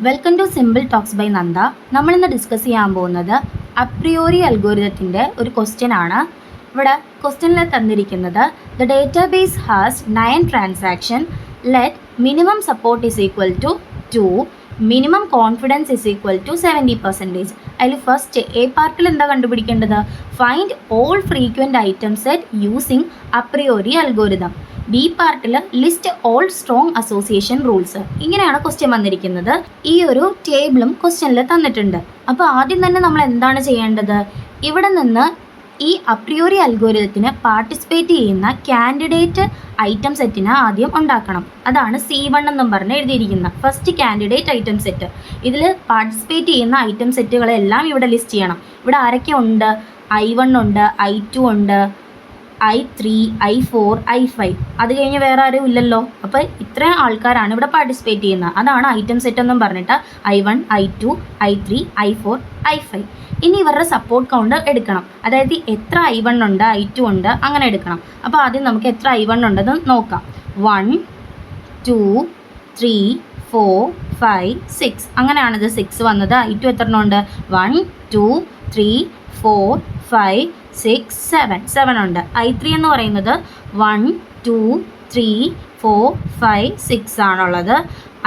Welcome to simple talks by Nanda. നമ്മളിന്ന് discuss ചെയ്യാൻ പോകുന്നത് അപ്രിയോറി അൽഗോരിതത്തിൻ്റെ ഒരു ക്വസ്റ്റ്യൻ ആണ്. ഇവിടെ ക്വസ്റ്റ്യനിൽ തന്നിരിക്കുന്നത് the database has 9 transaction, let minimum support is equal to 2, minimum confidence is equal to 70%. അതിൽ ഫസ്റ്റ് എ പാർട്ടിൽ എന്താ കണ്ടുപിടിക്കേണ്ടത്? Find all frequent item set using apriori algorithm. B പാർട്ടിൽ list all strong association rules. ഇങ്ങനെയാണ് question വന്നിരിക്കുന്നത്. ഈ ഒരു ടേബിളും ക്വസ്റ്റ്യനിൽ തന്നിട്ടുണ്ട്. അപ്പോൾ ആദ്യം തന്നെ നമ്മൾ എന്താണ് ചെയ്യേണ്ടത്? ഇവിടെ നിന്ന് ഈ അപ്രിയോറി അൽഗോരിതത്തിന് പാർട്ടിസിപ്പേറ്റ് ചെയ്യുന്ന കാൻഡിഡേറ്റ് ഐറ്റം സെറ്റിനെ ആദ്യം ഉണ്ടാക്കണം. അതാണ് C1 എന്നും പറഞ്ഞ് എഴുതിയിരിക്കുന്നത്. First candidate item set. ഇതിൽ പാർട്ടിസിപ്പേറ്റ് ചെയ്യുന്ന ഐറ്റം സെറ്റുകളെല്ലാം ഇവിടെ ലിസ്റ്റ് ചെയ്യണം. ഇവിടെ ആരൊക്കെ ഉണ്ട്? I1 ഉണ്ട്, I2 ഉണ്ട്, I3, I4, I5. അത് കഴിഞ്ഞ് വേറെ ആരും ഇല്ലല്ലോ. അപ്പോൾ ഇത്രയും ആൾക്കാരാണ് ഇവിടെ പാർട്ടിസിപ്പേറ്റ് ചെയ്യുന്നത്. അതാണ് ഐറ്റം സെറ്റ് എന്നും പറഞ്ഞിട്ട് I1, I2, I3, I4, I5. ഇനി ഇവരുടെ സപ്പോർട്ട് കൗണ്ട് എടുക്കണം. അതായത് എത്ര I1 ഉണ്ട്, I2 ഉണ്ട്, അങ്ങനെ എടുക്കണം. അപ്പോൾ ആദ്യം നമുക്ക് എത്ര I1 ഉണ്ടെന്ന് നോക്കാം. 1, 2, 3, 4, 5, 6. അങ്ങനെയാണിത് 6 വന്നത്. I2 എത്ര ഉണ്ട്? 1, 2, 3, 4, 5, 6, 7 ഉണ്ട്. I3 എന്ന് പറയുന്നത് 1, 2, 3, 4, 5, 6 ആണുള്ളത്.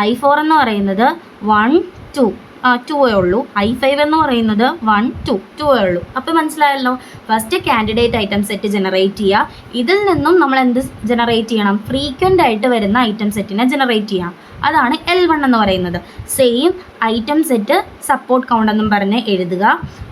I4 എന്ന് പറയുന്നത് 1, 2 ഉള്ളൂ. I5 എന്ന് പറയുന്നത് 1, 2 ഉള്ളൂ. അപ്പോൾ മനസ്സിലായല്ലോ. First candidate item set generate ചെയ്യുക. ഇതിൽ നിന്നും നമ്മൾ എന്ത് ജനറേറ്റ് ചെയ്യണം? ഫ്രീക്വൻ്റ് ആയിട്ട് വരുന്ന ഐറ്റം സെറ്റിനെ ജനറേറ്റ് ചെയ്യാം. അതാണ് L1 എന്ന് പറയുന്നത്. Same item set support count എന്നും പറഞ്ഞ് എഴുതുക.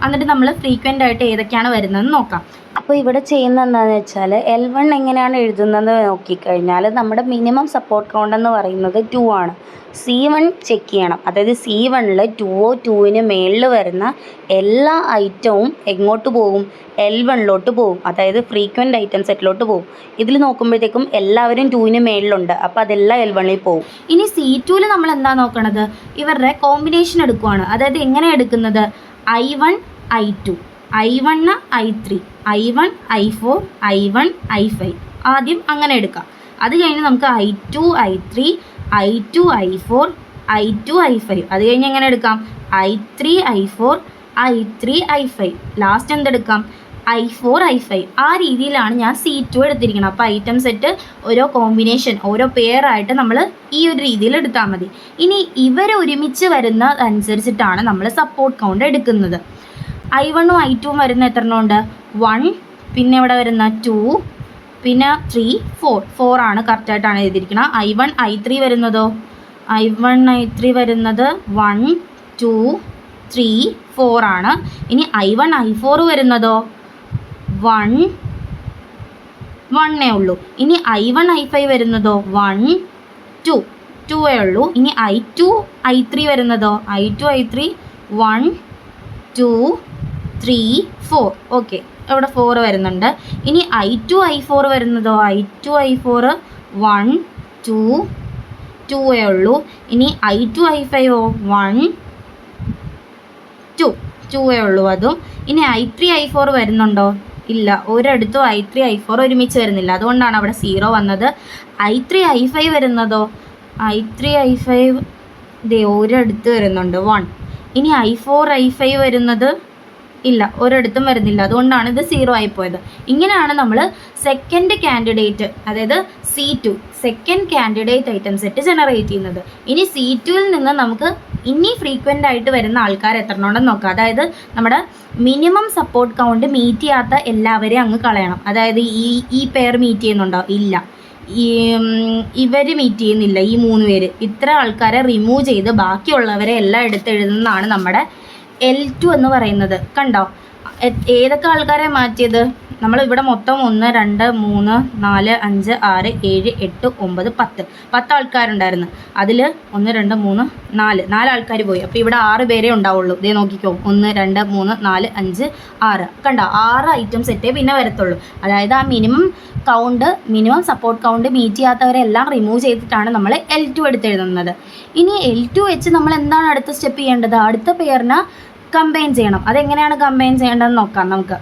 എന്നിട്ട് നമ്മൾ ഫ്രീക്വൻ്റ് ആയിട്ട് ഏതൊക്കെയാണ് വരുന്നതെന്ന് നോക്കാം. അപ്പോൾ ഇവിടെ ചെയ്യുന്നത് എന്താണെന്ന് വെച്ചാൽ L1 എങ്ങനെയാണ് എഴുതുന്നത് നോക്കിക്കഴിഞ്ഞാൽ നമ്മുടെ മിനിമം സപ്പോർട്ട് കൗണ്ട് എന്ന് പറയുന്നത് 2 ആണ്. C1 ചെക്ക് ചെയ്യണം. അതായത് C1ൽ 2ന് മേളിൽ വരുന്ന എല്ലാ ഐറ്റവും എങ്ങോട്ട് പോകും? L1ലോട്ട് പോകും. അതായത് ഫ്രീക്വൻ്റ് ഐറ്റം സെറ്റിലോട്ട് പോകും. ഇതിൽ നോക്കുമ്പോഴത്തേക്കും എല്ലാവരും 2ന് മേളിലുണ്ട്. അപ്പോൾ അതെല്ലാം L1ൽ പോകും. ഇനി C2ൽ നമ്മൾ എന്താ നോക്കണത്? ഇവരുടെ കോമ്പിനേഷൻ എടുക്കുവാണ്. അതായത് എങ്ങനെ എടുക്കുന്നത്? I1, I2, I1, I3, I1, I4, I1, I5. ആദ്യം അങ്ങനെ എടുക്കാം. അത് കഴിഞ്ഞ് നമുക്ക് I2, I3, I2, I4, I2, I5. അത് കഴിഞ്ഞ് എങ്ങനെ എടുക്കാം? I3, I4, I3, I5. Last എന്തെടുക്കാം? I4, I5. ആ രീതിയിലാണ് ഞാൻ C2 എടുത്തിരിക്കുന്നത്. അപ്പോൾ ഐറ്റം സെറ്റ് ഓരോ കോമ്പിനേഷൻ, ഓരോ പെയറായിട്ട് നമ്മൾ ഈ ഒരു രീതിയിൽ എടുത്താൽ മതി. ഇനി ഇവർ ഒരുമിച്ച് വരുന്നതനുസരിച്ചിട്ടാണ് നമ്മൾ സപ്പോർട്ട് കൗണ്ട് എടുക്കുന്നത്. I1ഉം I2ഉം വരുന്ന എത്ര ഉണ്ട്? 1, പിന്നെ ഇവിടെ വരുന്ന 2, പിന്നെ 3, 4 ആണ്. കറക്റ്റായിട്ടാണ് എഴുതിയിരിക്കുന്നത്. I1, I3 വരുന്നതോ? I1, I3 വരുന്നത് 1, 2, 3, 4 ആണ്. ഇനി I1, I4 വരുന്നതോ? 1 ഉള്ളൂ. ഇനി I1, I5 വരുന്നതോ? 1, 2 ഉള്ളൂ. ഇനി I2, I3 വരുന്നതോ? I2, I3 1, 2, 3, 4. Okay, ഇവിടെ 4 വരുന്നുണ്ട്. ഇനി I2, I4 വരുന്നതോ? I2, I4 1, 2 ഉള്ളൂ. ഇനി I2, I5 1, 2 ഉള്ളൂ അതും. ഇനി I3, I4 വരുന്നുണ്ടോ? ഇല്ല, ഒരിടത്തും I3, I4 ഒരുമിച്ച് വരുന്നില്ല. അതുകൊണ്ടാണ് അവിടെ 0 വന്നത്. I3, I5 വരുന്നതോ? I3, I5 ഒരിടത്ത് വരുന്നുണ്ട് 1. ഇനി I4, I5 വരുന്നത് ഇല്ല, ഒരിടത്തും വരുന്നില്ല. അതുകൊണ്ടാണ് ഇത് 0 ആയിപ്പോയത്. ഇങ്ങനെയാണ് നമ്മൾ സെക്കൻഡ് കാൻഡിഡേറ്റ്, അതായത് C2 second candidate item set generate ചെയ്യുന്നത്. ഇനി C2ൽ നിന്ന് നമുക്ക് ഇനി ഫ്രീക്വൻ്റ് ആയിട്ട് വരുന്ന ആൾക്കാർ എത്ര ഉണ്ടെന്ന് നോക്കാം. അതായത് നമ്മുടെ മിനിമം സപ്പോർട്ട് കൗണ്ട് മീറ്റ് ചെയ്യാത്ത എല്ലാവരെയും അങ്ങ് കളയണം. അതായത് ഈ പെയർ മീറ്റ് ചെയ്യുന്നുണ്ടോ? ഇല്ല. ഇവർ മീറ്റ് ചെയ്യുന്നില്ല. ഈ 3 പേര്, ഇത്ര ആൾക്കാരെ റിമൂവ് ചെയ്ത് ബാക്കിയുള്ളവരെ എല്ലാം എഴുതുന്നതാണ് നമ്മുടെ L2 എന്ന് പറയുന്നത്. കണ്ടോ ഏതൊക്കെ ആൾക്കാരെ മാറ്റിയത്? നമ്മൾ ഇവിടെ മൊത്തം 1, 2, 3, 4, 5, 6, 7, 8, 9, 10 ആൾക്കാരുണ്ടായിരുന്നു. അതിൽ 1, 2, 3, 4 ആൾക്കാർ പോയി. അപ്പോൾ ഇവിടെ 6 പേരേ ഉണ്ടാവുള്ളൂ. ഇതേ നോക്കിക്കോ, 1, 2, 3, 4, 5, 6. കണ്ടോ 6 ഐറ്റം സെറ്റേ പിന്നെ വരത്തുള്ളൂ. അതായത് ആ മിനിമം സപ്പോർട്ട് കൗണ്ട് മീറ്റ് ചെയ്യാത്തവരെല്ലാം റിമൂവ് ചെയ്തിട്ടാണ് നമ്മൾ L2 എടുത്തെഴുതുന്നത്. ഇനി L2 വെച്ച് നമ്മൾ എന്താണ് അടുത്ത സ്റ്റെപ്പ് ചെയ്യേണ്ടത്? അടുത്ത പെയറിനെ കമ്പൈൻ ചെയ്യണം. അതെങ്ങനെയാണ് കമ്പൈൻ ചെയ്യേണ്ടതെന്ന് നോക്കാം നമുക്ക്.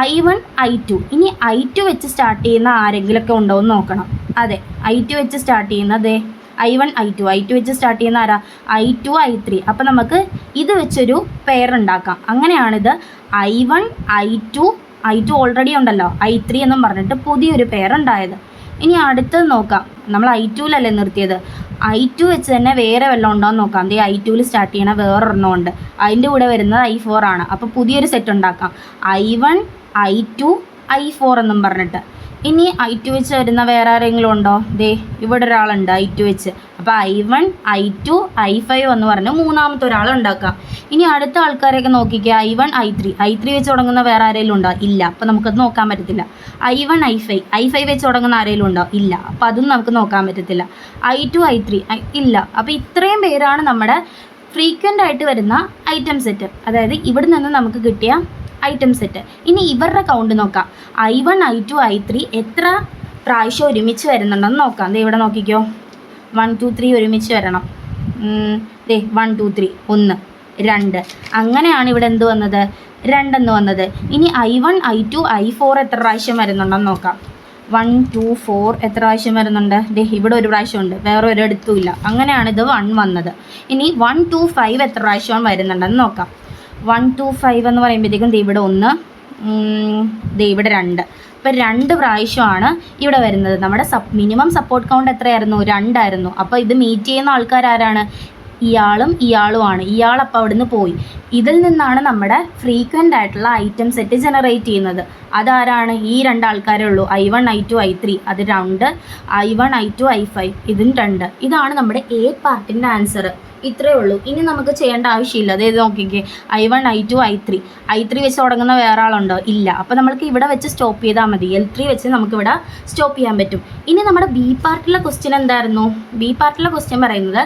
I1, I2. ഇനി I2 വെച്ച് സ്റ്റാർട്ട് ചെയ്യുന്ന ആരെങ്കിലുമൊക്കെ ഉണ്ടോ എന്ന് നോക്കണം. അതെ, I2 വെച്ച് സ്റ്റാർട്ട് ചെയ്യുന്നത് I1 I2 വെച്ച് സ്റ്റാർട്ട് ചെയ്യുന്ന ആരാ I2 I3. അപ്പം നമുക്ക് ഇത് വെച്ചൊരു പെയർ ഉണ്ടാക്കാം. അങ്ങനെയാണിത് I1 I2 ഓൾറെഡി ഉണ്ടല്ലോ I3 എന്നും പറഞ്ഞിട്ട് പുതിയൊരു പെയർ ഉണ്ടായത്. ഇനി അടുത്തത് നോക്കാം. നമ്മൾ I2ലല്ലേ നിർത്തിയത്. I2 വെച്ച് തന്നെ വേറെ വല്ലതും ഉണ്ടോ എന്ന് നോക്കാം. ദേ I2ൽ സ്റ്റാർട്ട് ചെയ്യണ വേറൊരെണ്ണം ഉണ്ട്. അതിൻ്റെ കൂടെ വരുന്നത് I4 ആണ്. അപ്പോൾ പുതിയൊരു സെറ്റ് ഉണ്ടാക്കാം. I1 I2 I4 എന്നും പറഞ്ഞിട്ട്. ഇനി I2 വെച്ച് വരുന്ന വേറെ ആരെങ്കിലും ഉണ്ടോ? ദേ ഇവിടെ ഒരാളുണ്ട് I2 വെച്ച്. അപ്പോൾ I1 I2 I5 എന്ന് പറഞ്ഞ് മൂന്നാമത്തെ ഒരാൾ ഉണ്ടാക്കാം. ഇനി അടുത്ത ആൾക്കാരെയൊക്കെ നോക്കിക്കുക. I1 I3 വെച്ച് തുടങ്ങുന്ന വേറെ ആരെങ്കിലും ഉണ്ടോ? ഇല്ല. അപ്പോൾ നമുക്കത് നോക്കാൻ പറ്റത്തില്ല. I1 I5 വെച്ച് തുടങ്ങുന്ന ആരെങ്കിലും ഉണ്ടോ? ഇല്ല. അപ്പോൾ അതും നമുക്ക് നോക്കാൻ പറ്റത്തില്ല. I2 I3 ഇല്ല. അപ്പോൾ ഇത്രയും പേരാണ് നമ്മുടെ ഫ്രീക്വൻ്റ് ആയിട്ട് വരുന്ന ഐറ്റം സെറ്റ്. അതായത് ഇവിടെ നിന്ന് നമുക്ക് കിട്ടിയ ഐറ്റം സെറ്റ്. ഇനി ഇവരുടെ കൗണ്ട് നോക്കാം. I1 I2 I3 എത്ര പ്രാവശ്യം ഒരുമിച്ച് വരുന്നുണ്ടെന്ന് നോക്കാം. ദേ ഇവിടെ നോക്കിക്കോ. 1 2 3 ഒരുമിച്ച് വരണം. ദേ 1 2 3 1 2. അങ്ങനെയാണ് ഇവിടെ എന്ത് വന്നത്? 2 എന്ന് വന്നത്. ഇനി I1 I2 I4 എത്ര പ്രാവശ്യം വരുന്നുണ്ടെന്ന് നോക്കാം. 1 2 4 എത്ര പ്രാവശ്യം വരുന്നുണ്ട്? ദേ ഇവിടെ ഒരു പ്രാവശ്യം ഉണ്ട്, വേറെ ഒരിടത്തും ഇല്ല. അങ്ങനെയാണ് ഇത് 1 വന്നത്. ഇനി 1 2 5 എത്ര പ്രാവശ്യം വരുന്നുണ്ടെന്ന് നോക്കാം. 1 2 5 എന്ന് പറയുമ്പോഴത്തേക്കും ദേ ഇവിടെ 1, ദേ ഇവിടെ 2. അപ്പോൾ 2 പ്രാവശ്യമാണ് ഇവിടെ വരുന്നത്. നമ്മുടെ മിനിമം സപ്പോർട്ട് കൗണ്ട് എത്രയായിരുന്നു? 2 ആയിരുന്നു. അപ്പോൾ ഇത് മീറ്റ് ചെയ്യുന്ന ആൾക്കാർ ആരാണ്? ഇയാളുമാണ്. ഇയാളപ്പോൾ അവിടുന്ന് പോയി. ഇതിൽ നിന്നാണ് നമ്മുടെ ഫ്രീക്വൻ്റ് ആയിട്ടുള്ള ഐറ്റം സെറ്റ് ജനറേറ്റ് ചെയ്യുന്നത്. അതാരാണ്? ഈ 2 ആൾക്കാരേ ഉള്ളൂ. I1 I2 I3 അത് 2, I1 I2 I5 ഇതും 2. ഇതാണ് നമ്മുടെ A പാർട്ടിൻ്റെ ആൻസർ. ഇത്രയേ ഉള്ളൂ. ഇനി നമുക്ക് ചെയ്യേണ്ട ആവശ്യമില്ല. അതായത് നോക്കിക്കേ, I1 I2 I3 വെച്ച് തുടങ്ങുന്ന വേറെ ആളുണ്ടോ? ഇല്ല. അപ്പോൾ നമ്മൾക്ക് ഇവിടെ വെച്ച് സ്റ്റോപ്പ് ചെയ്താൽ മതി. L3 വെച്ച് നമുക്കിവിടെ സ്റ്റോപ്പ് ചെയ്യാൻ പറ്റും. ഇനി നമ്മുടെ ബി പാർട്ടിലെ ക്വസ്റ്റ്യൻ എന്തായിരുന്നു? ബി പാർട്ടിലെ ക്വസ്റ്റ്യൻ പറയുന്നത്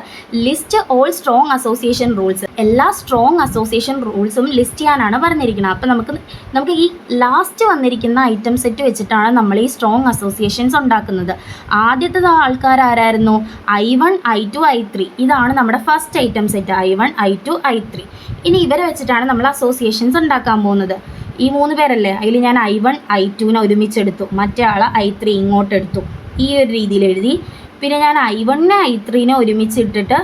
list all strong association rules. എല്ലാ സ്ട്രോങ് അസോസിയേഷൻ റൂൾസും ലിസ്റ്റ് ചെയ്യാനാണ് പറഞ്ഞിരിക്കുന്നത്. അപ്പോൾ നമുക്ക് ഈ ലാസ്റ്റ് വന്നിരിക്കുന്ന ഐറ്റം സെറ്റ് വെച്ചിട്ടാണ് നമ്മൾ ഈ സ്ട്രോങ് അസോസിയേഷൻസ് ഉണ്ടാക്കുന്നത്. ആദ്യത്തെ ആൾക്കാർ ആരായിരുന്നു? I1 I2 I3 ഇതാണ് നമ്മുടെ first item set. I1 I2 I3. ഇനി ഇവരെ വെച്ചിട്ടാണ് നമ്മൾ അസോസിയേഷൻസ് ഉണ്ടാക്കാൻ പോകുന്നത്. ഈ 3 പേരല്ലേ, അതിൽ ഞാൻ I1 I2നെ ഒരുമിച്ചെടുത്തു, മറ്റേ ആളെ I3 ഇങ്ങോട്ടെടുത്തു. ഈ ഒരു രീതിയിൽ എഴുതി. പിന്നെ ഞാൻ I1നെ I3നെ ഒരുമിച്ചിട്ടിട്ട്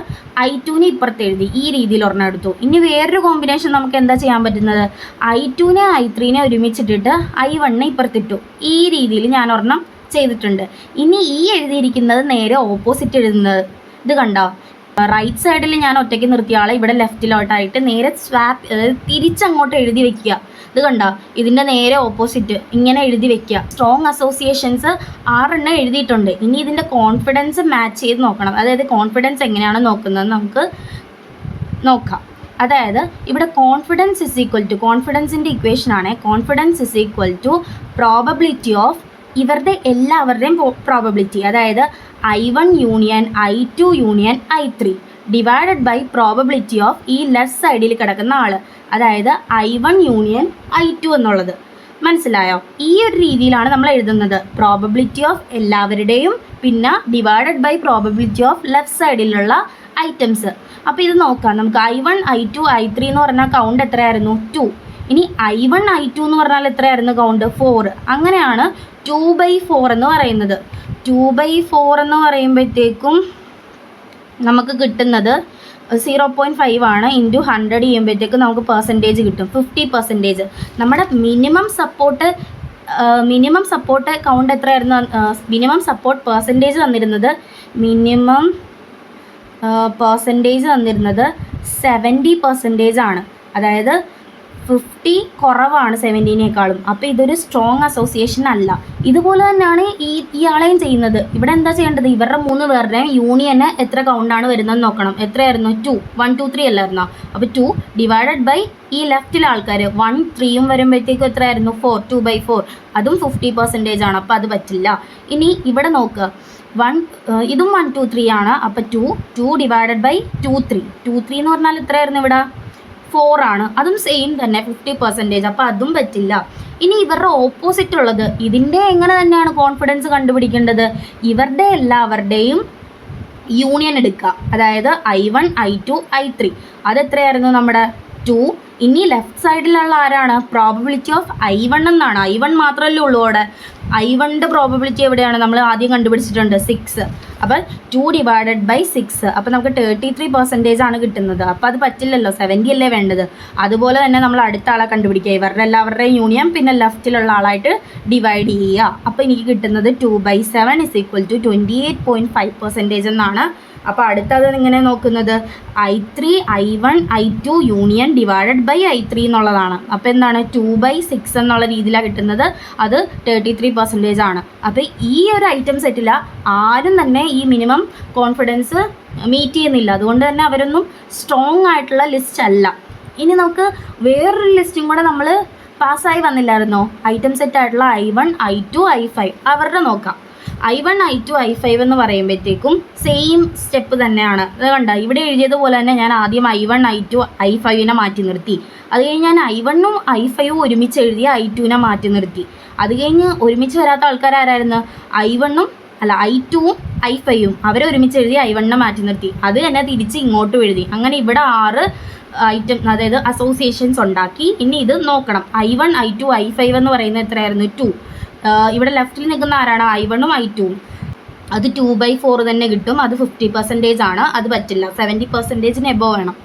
I2നെ ഇപ്പുറത്ത് എഴുതി. ഈ രീതിയിൽ ഒരെണ്ണം എടുത്തു. ഇനി വേറൊരു കോമ്പിനേഷൻ നമുക്ക് എന്താ ചെയ്യാൻ പറ്റുന്നത്? I2നെ I3നെ ഒരുമിച്ചിട്ടിട്ട് I1നെ ഇപ്പുറത്തിട്ടു. ഈ രീതിയിൽ ഞാൻ ഒരെണ്ണം ചെയ്തിട്ടുണ്ട്. ഇനി ഈ എഴുതിയിരിക്കുന്നത് നേരെ ഓപ്പോസിറ്റ് എഴുതുന്നത്. ഇത് കണ്ടോ? റൈറ്റ് സൈഡിൽ ഞാൻ ഒറ്റയ്ക്ക് നിർത്തിയ ആളെ ഇവിടെ ലെഫ്റ്റിലോട്ടായിട്ട് നേരെ തിരിച്ചങ്ങോട്ട് എഴുതി വെക്കുക. ഇത് കണ്ടോ? ഇതിൻ്റെ നേരെ ഓപ്പോസിറ്റ് ഇങ്ങനെ എഴുതി വെക്കുക. സ്ട്രോങ് അസോസിയേഷൻസ് 6 എഴുതിയിട്ടുണ്ട്. ഇനി ഇതിൻ്റെ കോൺഫിഡൻസ് മാച്ച് ചെയ്ത് നോക്കണം. അതായത് കോൺഫിഡൻസ് എങ്ങനെയാണ് നോക്കുന്നത് നമുക്ക് നോക്കാം. അതായത് ഇവിടെ കോൺഫിഡൻസ് ഇസ് ഈക്വൽ ടു, കോൺഫിഡൻസിൻ്റെ ഇക്വേഷനാണ് confidence is equal to probability of ഇവരുടെ എല്ലാവരുടെയും പ്രോബബിലിറ്റി. അതായത് I1 union I2 union I3 divided by probability of ഈ ലെഫ്റ്റ് സൈഡിൽ കിടക്കുന്ന ആൾ. അതായത് I1 യൂണിയൻ I2 എന്നുള്ളത്. മനസ്സിലായോ? ഈ ഒരു രീതിയിലാണ് നമ്മൾ എഴുതുന്നത്. പ്രോബബിലിറ്റി ഓഫ് എല്ലാവരുടെയും പിന്നെ divided by probability of left സൈഡിലുള്ള ഐറ്റംസ്. അപ്പോൾ ഇത് നോക്കാം. നമുക്ക് I1 I2 I3 എന്ന് പറഞ്ഞാൽ കൗണ്ട് എത്രയായിരുന്നു? 2. ഇനി I1 I2 എന്ന് പറഞ്ഞാൽ എത്രയായിരുന്നു കൗണ്ട്? 4. അങ്ങനെയാണ് 2/4 എന്ന് പറയുന്നത്. 2/4 എന്ന് പറയുമ്പോഴത്തേക്കും നമുക്ക് കിട്ടുന്നത് 0.5 ആണ്. ഇൻറ്റു 100 ചെയ്യുമ്പോഴത്തേക്കും നമുക്ക് പെർസെൻറ്റേജ് കിട്ടും 50%. നമ്മുടെ മിനിമം സപ്പോർട്ട് കൗണ്ട് എത്രയായിരുന്നു? മിനിമം സപ്പോർട്ട് പെർസെൻറ്റേജ് തന്നിരുന്നത് 70% ആണ്. അതായത് 50 കുറവാണ് 70നേക്കാളും. അപ്പോൾ ഇതൊരു സ്ട്രോങ് അസോസിയേഷൻ അല്ല. ഇതുപോലെ തന്നെയാണ് ഇയാളെയും ചെയ്യുന്നത്. ഇവിടെ എന്താ ചെയ്യേണ്ടത്? ഇവരുടെ 3 പേരുടെയും യൂണിയന് എത്ര കൗണ്ടാണ് വരുന്നതെന്ന് നോക്കണം. എത്രയായിരുന്നു? 2 1 2 3 അല്ലായിരുന്നോ? അപ്പോൾ 2 ഡിവൈഡഡ് ബൈ ഈ ലെഫ്റ്റിലെ ആൾക്കാർ 1 3 വരുമ്പോഴത്തേക്കും എത്രയായിരുന്നു? 4. 2/4 അതും 50% ആണ്. അപ്പോൾ അത് പറ്റില്ല. ഇനി ഇവിടെ നോക്കുക. ഇതും 1 2 3 ആണ്. അപ്പോൾ 2 ഡിവൈഡഡ് ബൈ 2 3 എന്ന് പറഞ്ഞാൽ എത്രയായിരുന്നു ഇവിടെ? 4 ആണ്. അതും സെയിം തന്നെ 50%. അപ്പോൾ അതും പറ്റില്ല. ഇനി ഇവരുടെ ഓപ്പോസിറ്റ് ഉള്ളത്, ഇതിൻ്റെ എങ്ങനെ തന്നെയാണ് കോൺഫിഡൻസ് കണ്ടുപിടിക്കേണ്ടത്? ഇവരുടെ എല്ലാവരുടെയും യൂണിയൻ എടുക്കുക. അതായത് I1 I2 I3 അതെത്രയായിരുന്നു? നമ്മുടെ 2 ഇനി ലെഫ്റ്റ് സൈഡിലുള്ള ആരാണ്? പ്രോബബിലിറ്റി ഓഫ് I1 എന്നാണ്. I1 മാത്രമല്ലേ ഉള്ളൂ അവിടെ. I1ൻ്റെ പ്രോബബിലിറ്റി എവിടെയാണ്? നമ്മൾ ആദ്യം കണ്ടുപിടിച്ചിട്ടുണ്ട് 6. അപ്പോൾ 2 ഡിവൈഡഡ് ബൈ 6. അപ്പോൾ നമുക്ക് 33% ആണ് കിട്ടുന്നത്. അപ്പോൾ അത് പറ്റില്ലല്ലോ, 70 അല്ലേ വേണ്ടത്. അതുപോലെ തന്നെ നമ്മൾ അടുത്ത ആളെ കണ്ടുപിടിക്കുക. ഇവരുടെ എല്ലാവരുടെയും യൂണിയൻ പിന്നെ ലെഫ്റ്റിലുള്ള ആളായിട്ട് ഡിവൈഡ് ചെയ്യുക. അപ്പോൾ എനിക്ക് കിട്ടുന്നത് 2/7 = 28.5% എന്നാണ്. അപ്പോൾ അടുത്തത് ഇങ്ങനെ നോക്കുന്നത് I3, I1, I2 union divided by I3 എന്നുള്ളതാണ്. അപ്പോൾ എന്താണ്? 2/6 എന്നുള്ള രീതിയിലാണ് കിട്ടുന്നത്. അത് 33% ആണ്. അപ്പോൾ ഈ ഒരു ഐറ്റം സെറ്റിൽ ആരും തന്നെ ഈ മിനിമം കോൺഫിഡൻസ് മീറ്റ് ചെയ്യുന്നില്ല. അതുകൊണ്ട് തന്നെ അവരൊന്നും സ്ട്രോങ് ആയിട്ടുള്ള ലിസ്റ്റ് അല്ല. ഇനി നമുക്ക് വേറൊരു ലിസ്റ്റും കൂടെ നമ്മൾ പാസ്സായി വന്നില്ലായിരുന്നോ? ഐറ്റം സെറ്റ് ആയിട്ടുള്ള I1, I2, I5 അവരുടെ നോക്കാം. I1, I2, I5 എന്ന് പറയുമ്പോഴത്തേക്കും സെയിം സ്റ്റെപ്പ് തന്നെയാണ്. അത് കണ്ട ഇവിടെ എഴുതിയതുപോലെ തന്നെ ഞാൻ ആദ്യം I1, I2, I5നെ മാറ്റി നിർത്തി. അത് കഴിഞ്ഞ് ഞാൻ I1ഉം I5ഉം ഒരുമിച്ച് എഴുതി I2നെ മാറ്റി നിർത്തി. അത് കഴിഞ്ഞ് ഒരുമിച്ച് വരാത്ത ആൾക്കാരായിരുന്നു I1ഉം I2ഉം I5ഉം അവരെ ഒരുമിച്ച് എഴുതി I1നെ മാറ്റി നിർത്തി. അത് തന്നെ തിരിച്ച് ഇങ്ങോട്ടും എഴുതി. അങ്ങനെ ഇവിടെ 6 ഐറ്റം, അതായത് അസോസിയേഷൻസ് ഉണ്ടാക്കി. ഇനി ഇത് നോക്കണം. I1, I2, I5 എന്ന് പറയുന്നത് എത്രയായിരുന്നു? 2. ഇവിടെ ലെഫ്റ്റിൽ നിൽക്കുന്ന ആരാണ്? I1ഉം I2ഉം. അത് 2/4 തന്നെ കിട്ടും. അത് 50% ആണ്. അത് പറ്റില്ല, 70% എബോവ് വേണം.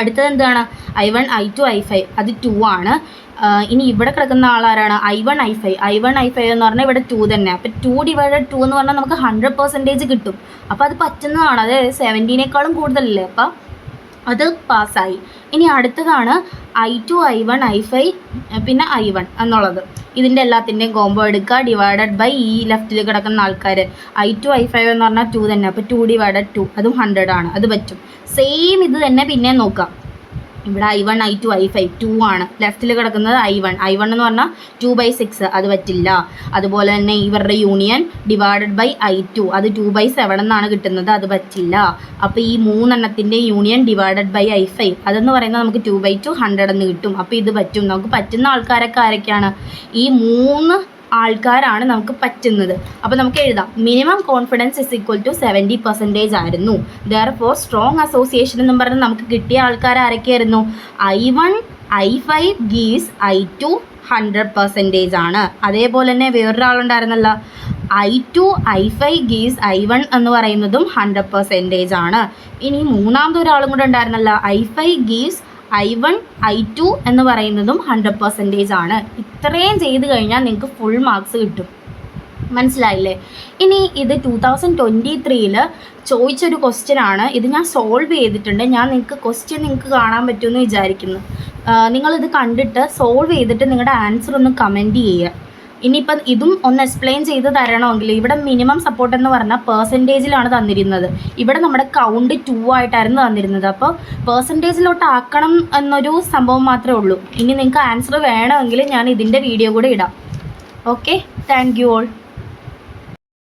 അടുത്തത് എന്താണ്? I1, I2, I5 അത് 2 ആണ്. ഇനി ഇവിടെ കിടക്കുന്ന ആളാരാണ്? I1, I5 എന്ന് പറഞ്ഞാൽ ഇവിടെ 2 തന്നെ. അപ്പോൾ 2 ഡിവൈഡഡ് 2 എന്ന് പറഞ്ഞാൽ നമുക്ക് 100% കിട്ടും. അപ്പോൾ അത് പറ്റുന്നതാണ്. അതായത് 70നേക്കാളും കൂടുതലല്ലേ. അപ്പോൾ അത് പാസ്സായി. ഇനി അടുത്തതാണ് I2, I1, I5 പിന്നെ I1 എന്നുള്ളത്. ഇതിൻ്റെ എല്ലാത്തിൻ്റെയും കോംബോ എടുക്കുക, ഡിവൈഡഡ് ബൈ ഈ ലെഫ്റ്റിൽ കിടക്കുന്ന ആൾക്കാർ. I2, I5 എന്ന് പറഞ്ഞാൽ 2 തന്നെ. അപ്പോൾ 2 ഡിവൈഡഡ് 2 അതും 100 ആണ്. അത് പറ്റും. സെയിം ഇത് തന്നെ പിന്നെ നോക്കാം. ഇവിടെ I1, I2, I5 2 ആണ്. ലെഫ്റ്റിൽ കിടക്കുന്നത് I1 എന്ന് പറഞ്ഞാൽ 2/6 അത് പറ്റില്ല. അതുപോലെ തന്നെ ഇവരുടെ യൂണിയൻ ഡിവൈഡഡ് ബൈ I2 അത് 2/7 എന്നാണ് കിട്ടുന്നത്. അത് പറ്റില്ല. അപ്പോൾ ഈ 3 യൂണിയൻ ഡിവൈഡഡ് ബൈ I5 അതെന്ന് പറയുന്നത് നമുക്ക് 2/2 100 എന്ന് കിട്ടും. അപ്പോൾ ഇത് പറ്റും. നമുക്ക് പറ്റുന്ന ആൾക്കാരൊക്കെ ആരൊക്കെയാണ്? ഈ 3 ആൾക്കാരാണ് നമുക്ക് പറ്റുന്നത്. അപ്പോൾ നമുക്ക് എഴുതാം മിനിമം കോൺഫിഡൻസ് = 70% ആയിരുന്നു. ദെയർഫോർ സ്ട്രോങ് അസോസിയേഷൻ എന്നും പറഞ്ഞ് നമുക്ക് കിട്ടിയ ആൾക്കാർ ആരൊക്കെയായിരുന്നു? I1, I5 ഗീവ്സ് I2 100% ആണ്. അതേപോലെ തന്നെ വേറൊരാളുണ്ടായിരുന്നല്ലോ, I2, I5 ഗീവ്സ് I1 എന്ന് പറയുന്നതും 100% ആണ്. ഇനി മൂന്നാമത്തെ ഒരാളും കൂടെ ഉണ്ടായിരുന്നല്ലോ, I5 ഗീവ്സ് I1, I2 എന്ന് പറയുന്നതും 100% ആണ്. ഇത്രയും ചെയ്ത് കഴിഞ്ഞാൽ നിങ്ങൾക്ക് ഫുൾ മാർക്സ് കിട്ടും. മനസ്സിലായില്ലേ? ഇനി ഇത് 2023 ചോദിച്ചൊരു ക്വസ്റ്റ്യൻ ആണ്. ഇത് ഞാൻ സോൾവ് ചെയ്തിട്ടുണ്ട്. ഞാൻ ക്വസ്റ്റ്യൻ നിങ്ങൾക്ക് കാണാൻ പറ്റുമെന്ന് വിചാരിക്കുന്നു. നിങ്ങളിത് കണ്ടിട്ട് സോൾവ് ചെയ്തിട്ട് നിങ്ങളുടെ ആൻസർ ഒന്ന് കമൻറ്റ് ചെയ്യുക. ഇനിയിപ്പം ഇതും ഒന്ന് എക്സ്പ്ലെയിൻ ചെയ്ത് തരണമെങ്കിൽ ഇവിടെ മിനിമം സപ്പോർട്ട് എന്ന് പറഞ്ഞാൽ പെർസെൻറ്റേജിലാണ് തന്നിരുന്നത്. ഇവിടെ നമ്മുടെ കൗണ്ട് 2 ആയിട്ടായിരുന്നു തന്നിരുന്നത്. അപ്പോൾ പെർസെൻറ്റേജിലോട്ട് ആക്കണം എന്നൊരു സംഭവം മാത്രമേ ഉള്ളൂ. ഇനി നിങ്ങൾക്ക് ആൻസർ വേണമെങ്കിൽ ഞാൻ ഇതിൻ്റെ വീഡിയോ കൂടെ ഇടാം. Okay, thank you all.